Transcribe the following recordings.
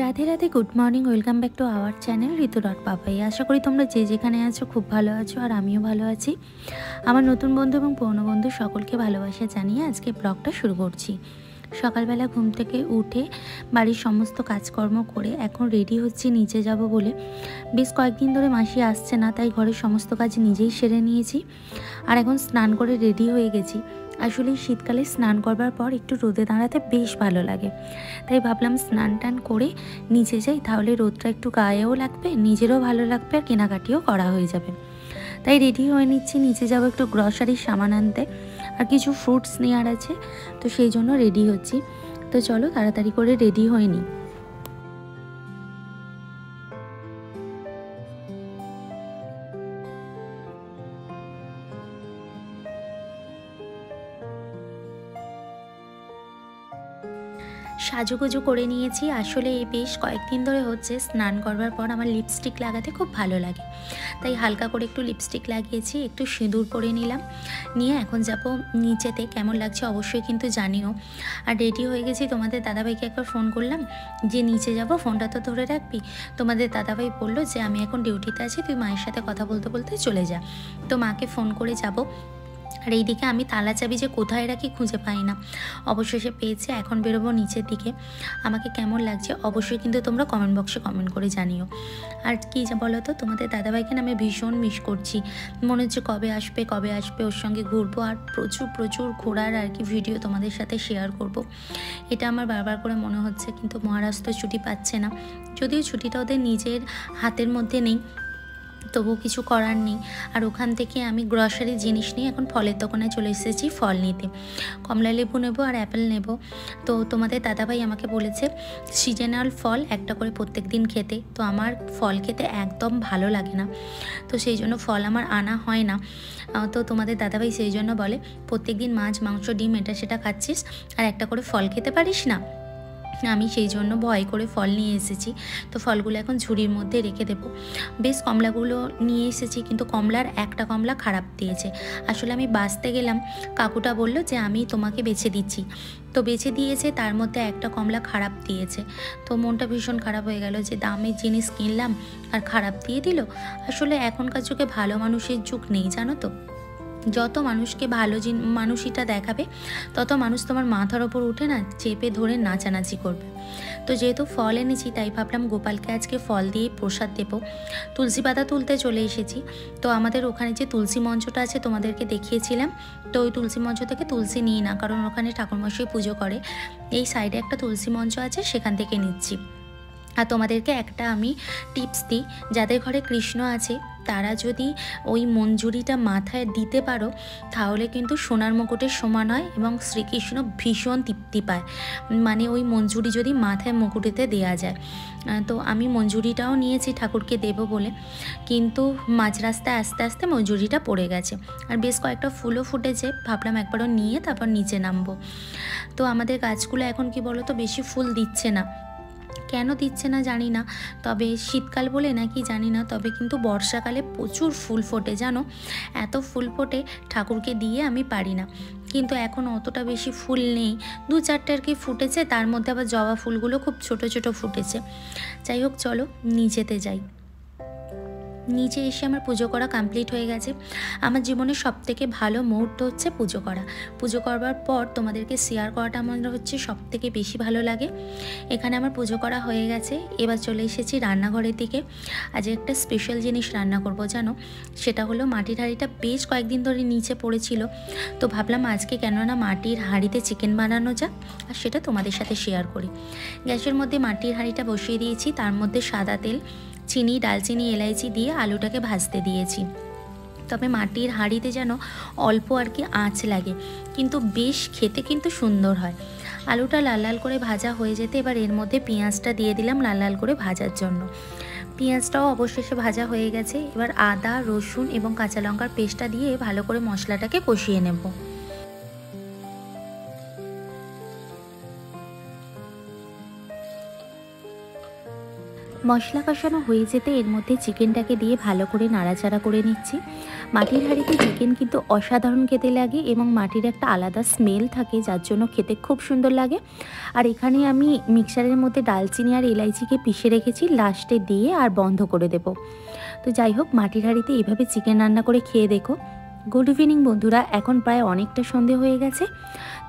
Radhe Radhe, good morning, welcome back to our channel Ritu Papai. আশা করি তোমরা যে যেখানে আছো খুব ভালো আছো, আর আমিও ভালো আছি। আমার নতুন বন্ধু এবং পুরনো বন্ধু সকলকে ভালোবাসা জানিয়ে আজকে ব্লগটা শুরু করছি। সকালবেলা ঘুম থেকে উঠে বাড়ির সমস্ত কাজকর্ম করে এখন রেডি হচ্ছি নিচে যাব বলে। বেশ কয়েকদিন ধরে মাসি আসছে না, তাই ঘরের সমস্ত কাজ নিজেই সেরে নিয়েছি। আর এখন স্নান করে রেডি হয়ে গেছি। আসলে শীতকালে স্নান করবার পর একটু রোদে দাঁড়াতে বেশ ভালো লাগে, তাই ভাবলাম স্নান টান করে নিচে যাই, তাহলে রোদটা একটু গায়েও লাগবে, নিজেরও ভালো লাগবে, আর কেনাকাটিও করা হয়ে যাবে। তাই রেডি হয়ে নিচ্ছি, নিচে যাব একটু গ্রসারির সামান আনতে, আর কিছু ফ্রুটস নেওয়ার আছে, তো সেই জন্য রেডি হচ্ছি। তো চলো তাড়াতাড়ি করে রেডি হয়ে নিই। সাজুগুজু করে নিয়েছি। আসলে এই বেশ কয়েকদিন ধরে হচ্ছে স্নান করবার পর আমার লিপস্টিক লাগাতে খুব ভালো লাগে, তাই হালকা করে একটু লিপস্টিক লাগিয়েছি, একটু সিঁদুর পরে নিলাম, নিয়ে এখন যাব নিচেতে। কেমন লাগছে অবশ্যই কিন্তু জানিও। আর রেডি হয়ে গেছি, তোমাদের দাদাভাইকে একবার ফোন করলাম যে নিচে যাব, ফোনটা তো ধরে রাখবি। তোমাদের দাদাভাই বললো যে আমি এখন ডিউটিতে আছি, তুই মায়ের সাথে কথা বলতে বলতে চলে যা। তো মাকে ফোন করে যাব। আর এইদিকে আমি তালা চাবি যে কোথায় রাখি খুঁজে পাই না, অবশেষে পেয়েছি। এখন বেরোবো নিচের দিকে। আমাকে কেমন লাগছে অবশ্যই কিন্তু তোমরা কমেন্ট বক্সে কমেন্ট করে জানিও। আর কী যা বলো তো, তোমাদের দাদাভাইকে না আমি ভীষণ মিস করছি। মনে হচ্ছে কবে আসবে কবে আসবে, ওর সঙ্গে ঘুরবো, আর প্রচুর প্রচুর ঘোরার আর কি ভিডিও তোমাদের সাথে শেয়ার করব। এটা আমার বারবার করে মনে হচ্ছে, কিন্তু মহারাজ তো ছুটি পাচ্ছে না। যদিও ছুটিটা ওদের নিজের হাতের মধ্যে নেই, তবু কিছু করার নেই। আর ওখান থেকে আমি গ্রসারি জিনিস নিয়ে এখন ফলের দোকানে চলে এসেছি ফল নিতে। কমলা লেবু নেবো আর অ্যাপেল নেব। তো তোমাদের দাদাভাই আমাকে বলেছে সিজনাল ফল একটা করে প্রত্যেক দিন খেতে। তো আমার ফল খেতে একদম ভালো লাগে না, তো সেই জন্য ফল আমার আনা হয় না। তো তোমাদের দাদাভাই সেই জন্য বলে প্রত্যেক দিন মাছ মাংস ডিম এটা সেটা খাচ্ছিস, আর একটা করে ফল খেতে পারিস না। আমি সেই জন্য ভয় করে ফল নিয়ে এসেছি। তো ফলগুলো এখন ঝুড়ির মধ্যে রেখে দেবো। বেশ কমলাগুলো নিয়ে এসেছি, কিন্তু কমলার একটা কমলা খারাপ দিয়েছে। আসলে আমি বাছতে গেলাম, কাকুটা বলল যে আমি তোমাকে বেছে দিচ্ছি, তো বেছে দিয়েছে, তার মধ্যে একটা কমলা খারাপ দিয়েছে। তো মনটা ভীষণ খারাপ হয়ে গেল যে দামের জিনিস কিনলাম আর খারাপ দিয়ে দিল। আসলে এখনকার যুগে ভালো মানুষের যুগ নেই, জানো তো। যত মানুষকে ভালো মানুষইটা দেখাবে, তত মানুষ তোমার মাথার ওপর উঠে না চেপে ধরে নাচানাচি করবে। তো যেহেতু ফল এনেছি, তাই ভাবলাম গোপালকে আজকে ফল দিয়ে প্রসাদ দেবো। তুলসী পাতা তুলতে চলে এসেছি। তো আমাদের ওখানে যে তুলসী মঞ্চটা আছে তোমাদেরকে দেখিয়েছিলাম, তো ওই তুলসী মঞ্চ থেকে তুলসী নিই না, কারণ ওখানে ঠাকুরমশাই পুজো করে। এই সাইডে একটা তুলসী মঞ্চ আছে, সেখান থেকে নিচ্ছি। আর তোমাদেরকে একটা আমি টিপস দিই, যাদের ঘরে কৃষ্ণ আছে তারা যদি ওই মঞ্জুরিটা মাথায় দিতে পারো, তাহলে কিন্তু সোনার মুকুটের সমান হয় এবং শ্রীকৃষ্ণ ভীষণ তৃপ্তি পায়। মানে ওই মঞ্জুরি যদি মাথায় মুকুটেতে দেওয়া যায়। তো আমি মঞ্জুরিটাও নিয়েছি ঠাকুরকে দেবো বলে, কিন্তু মাঝ রাস্তায় আস্তে আস্তে মঞ্জুরিটা পড়ে গেছে। আর বেশ কয়েকটা ফুলও ফুটেছে, ভাবলাম একবারও নিয়ে তারপর নিচে নামবো। তো আমাদের গাছগুলো এখন কি বলো তো, বেশি ফুল দিচ্ছে না। কেন দিচ্ছে না জানি না, তবে শীতকাল বলে নাকি জানি না, তবে কিন্তু বর্ষাকালে প্রচুর ফুল ফোটে জানো। এত ফুল ফোটে, ঠাকুরকে দিয়ে আমি পারি না। কিন্তু এখন অতটা বেশি ফুল নেই, দু চারটে আর কি ফুটেছে, তার মধ্যে আবার জবা ফুলগুলো খুব ছোট ছোট ফুটেছে। যাই হোক, চলো নিচেতে যাই। নিচে এসে আমার পুজো করা কমপ্লিট হয়ে গেছে। আমার জীবনের সবথেকে ভালো মুহূর্ত হচ্ছে পুজো করা। পুজো করবার পর তোমাদেরকে শেয়ার করাটা আমার হচ্ছে সবথেকে বেশি ভালো লাগে। এখানে আমার পুজো করা হয়ে গেছে, এবার চলে এসেছি রান্নাঘরের দিকে। আজ একটা স্পেশাল জিনিস রান্না করব জানো, সেটা হলো মাটির হাঁড়িটা বেশ কয়েকদিন ধরে নিচে পড়েছিল। তো ভাবলাম আজকে কেননা মাটির হাঁড়িতে চিকেন বানানো যাক, আর সেটা তোমাদের সাথে শেয়ার করি। গ্যাসের মধ্যে মাটির হাঁড়িটা বসিয়ে দিয়েছি, তার মধ্যে সাদা তেল, চিনি, ডালচিনি, এলাইচি দিয়ে আলুটাকে ভাজতে দিয়েছি। তবে মাটির হাঁড়িতে যেন অল্প আর কি আঁচ লাগে, কিন্তু বেশ খেতে কিন্তু সুন্দর হয়। আলুটা লাল লাল করে ভাজা হয়ে যেতে এবার এর মধ্যে পেঁয়াজটা দিয়ে দিলাম লাল লাল করে ভাজার জন্য। পেঁয়াজটাও অবশেষে ভাজা হয়ে গেছে। এবার আদা, রসুন এবং কাঁচা লঙ্কার পেস্টটা দিয়ে ভালো করে মশলাটাকে কষিয়ে নেব। মশলা কষানো হয়ে যেতে এর মধ্যে চিকেনটাকে দিয়ে ভালো করে নাড়াচাড়া করে নিচ্ছি। মাটির হাঁড়িতে চিকেন কিন্তু অসাধারণ খেতে লাগে এবং মাটির একটা আলাদা স্মেল থাকে, যার জন্য খেতে খুব সুন্দর লাগে। আর এখানে আমি মিক্সারের মধ্যে ডালচিনি আর এলাইচিকে পিষে রেখেছি, লাস্টে দিয়ে আর বন্ধ করে দেব। তো যাই হোক, মাটির হাঁড়িতে এইভাবে চিকেন রান্না করে খেয়ে দেখো। গুড ইভিনিং বন্ধুরা, এখন প্রায় অনেকটা সন্ধে হয়ে গেছে,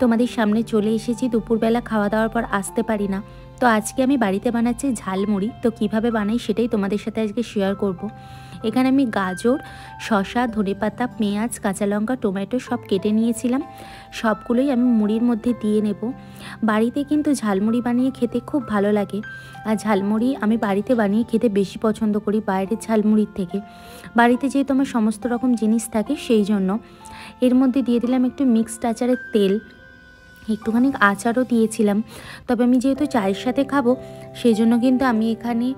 তোমাদের সামনে চলে এসেছি। দুপুরবেলা খাওয়া দাওয়ার পর আসতে পারি না, তো আজকে আমি বাড়িতে বানাচ্ছি ঝালমুড়ি। তো কিভাবে বানাই সেটাই তোমাদের সাথে আজকে শেয়ার করব। এখানে আমি গাজর, শসা, ধনেপাতা, পেঁয়াজ, কাঁচা লঙ্কা, টমেটো সব কেটে নিয়েছিলাম, সবগুলোই আমি মুড়ির মধ্যে দিয়ে নেব। বাড়িতে কিন্তু ঝালমুড়ি বানিয়ে খেতে খুব ভালো লাগে, আর ঝালমুড়ি আমি বাড়িতে বানিয়ে খেতে বেশি পছন্দ করি বাইরের ঝালমুড়ির থেকে। বাড়িতে যেহেতু আমার সমস্ত রকম জিনিস থাকে সেই জন্য। এর মধ্যে দিয়ে দিলাম একটু মিক্সড আচারের তেল, একটুখানি আচারও দিয়েছিলাম। তবে আমি যেহেতু চায়ের সাথে খাবো সেই জন্য কিন্তু আমি এখানে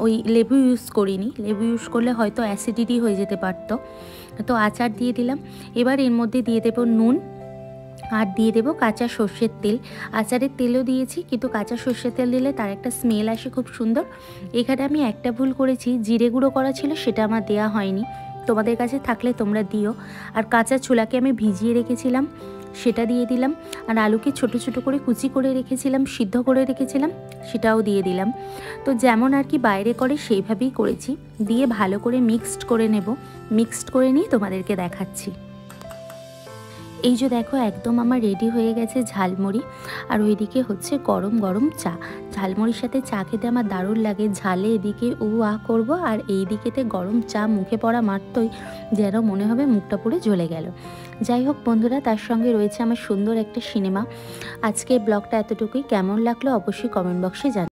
ওই লেবু ইউজ করিনি, লেবু ইউজ করলে হয়তো অ্যাসিডিটি হয়ে যেতে পারতো। তো আচার দিয়ে দিলাম। এবার এর মধ্যে দিয়ে দেবো নুন, আর দিয়ে দেবো কাঁচা সর্ষের তেল। আচারের তেলও দিয়েছি, কিন্তু কাঁচা সর্ষের তেল দিলে তার একটা স্মেল আসে খুব সুন্দর। এখানে আমি একটা ভুল করেছি, জিরে গুঁড়ো করা ছিল সেটা আমার দেওয়া হয়নি, তোমাদের কাছে থাকলে তোমরা দিও। আর কাঁচা ছোলাকে আমি ভিজিয়ে রেখেছিলাম, সেটা দিয়ে দিলাম। আর আলুকে ছোট ছোট করে কুচি করে রেখেছিলাম, সিদ্ধ করে রেখেছিলাম, সেটাও দিয়ে দিলাম। তো যেমন আর কি বাইরে করে সেইভাবেই করেছি, দিয়ে ভালো করে মিক্সড করে নেব। মিক্সড করে নিয়ে তোমাদেরকে দেখাচ্ছি। এই যে দেখো, একদম আমার রেডি হয়ে গেছে ঝালমুড়ি। আর ওইদিকে হচ্ছে গরম গরম চা। ঝালমুড়ির সাথে চা খেতে আমার দারুণ লাগে। ঝালে এদিকে আহ করব, আর এই দিকেতে গরম চা মুখে পড়া মাত্রই যেন মনে হবে মুখটা পুরো জ্বলে গেল। যাই হোক বন্ধুরা, তার সঙ্গে রয়েছে আমার সুন্দর একটা সিনেমা। আজকের ব্লগটা এতটুকুই। কেমন লাগলো অবশ্যই কমেন্ট বক্সে জানাও।